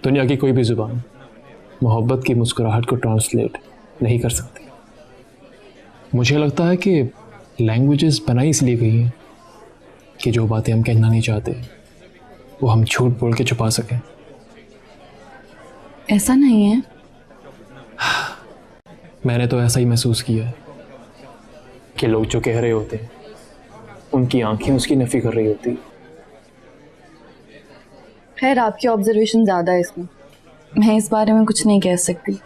दुनिया की कोई भी जुबान मोहब्बत की मुस्कुराहट को ट्रांसलेट नहीं कर सकती। मुझे लगता है कि लैंग्वेजेस बनाई इसलिए गई हैं कि जो बातें हम कहना नहीं चाहते वो हम झूठ बोल के छुपा सकें। ऐसा नहीं है। मैंने तो ऐसा ही महसूस किया है कि लोग जो कह रहे होते हैं उनकी आंखें उसकी नफी कर रही होती। खैर, आपकी ऑब्जर्वेशन ज़्यादा है इसमें, मैं इस बारे में कुछ नहीं कह सकती।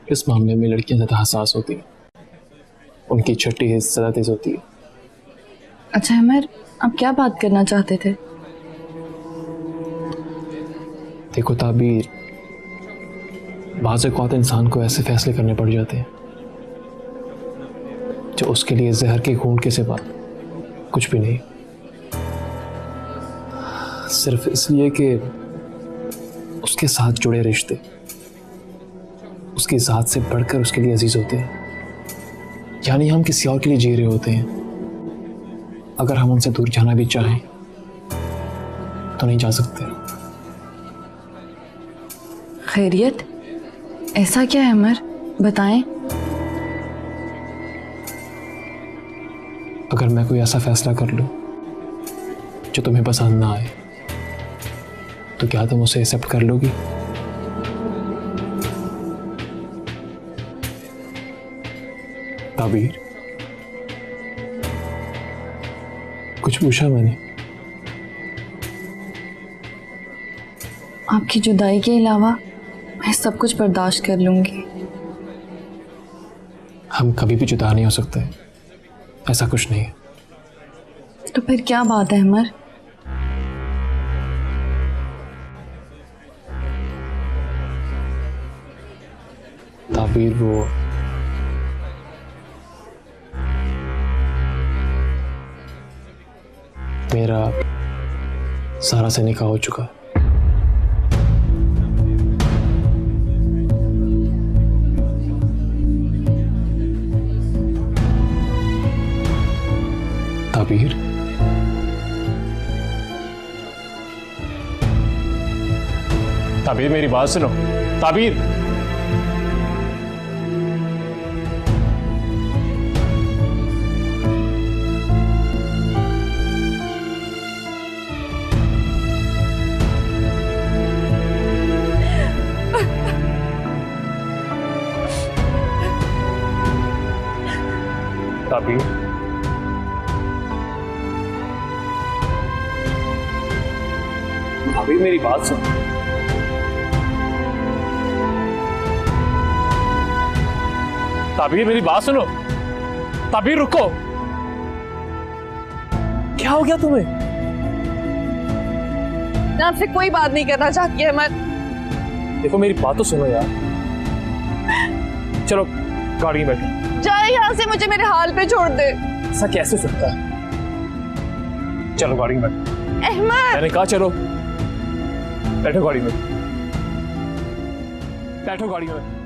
इस मामले में लड़कियां ज़्यादा हसास होती हैं, उनकी छठी हिस्स ज़्यादा तेज होती है। अच्छा अमर, आप क्या बात करना चाहते थे? देखो ताबीर, बाज़ औक़ात इंसान को ऐसे फैसले करने पड़ जाते हैं जो उसके लिए जहर के घूंट के सिवा कुछ भी नहीं, सिर्फ इसलिए कि उसके साथ जुड़े रिश्ते उसकी ज़ात से बढ़कर उसके लिए अजीज होते हैं। यानी हम किसी और के लिए जी रहे होते हैं। अगर हम उनसे दूर जाना भी चाहें तो नहीं जा सकते। खैरियत, ऐसा क्या है अमर, बताएं। अगर मैं कोई ऐसा फैसला कर लूं जो तुम्हें पसंद ना आए तो क्या तुम उसे एक्सेप्ट कर लोगी? ताबीर, कुछ पूछा मैंने? आपकी जुदाई के अलावा मैं सब कुछ बर्दाश्त कर लूंगी। हम कभी भी जुदा नहीं हो सकते, ऐसा कुछ नहीं है। तो फिर क्या बात है अमर? ताबीर, वो मेरा सारा से निकाह हो चुका है। ताबीर, ताबीर मेरी बात सुनो। ताबीर, ताबीर, ताबीर मेरी बात सुनो। ताबीर मेरी बात सुनो। ताबीर रुको, क्या हो गया तुम्हें? मैं आपसे कोई बात नहीं करना चाहती है अमर। देखो मेरी बात तो सुनो यार। चलो गाड़ी में बैठो। जाए यहाँ से, मुझे मेरे हाल पे छोड़ दे। ऐसा कैसे सकता है? चलो गाड़ी में बैठो। अहमद, मैंने कहा चलो बैठो गाड़ी में, बैठो गाड़ी में।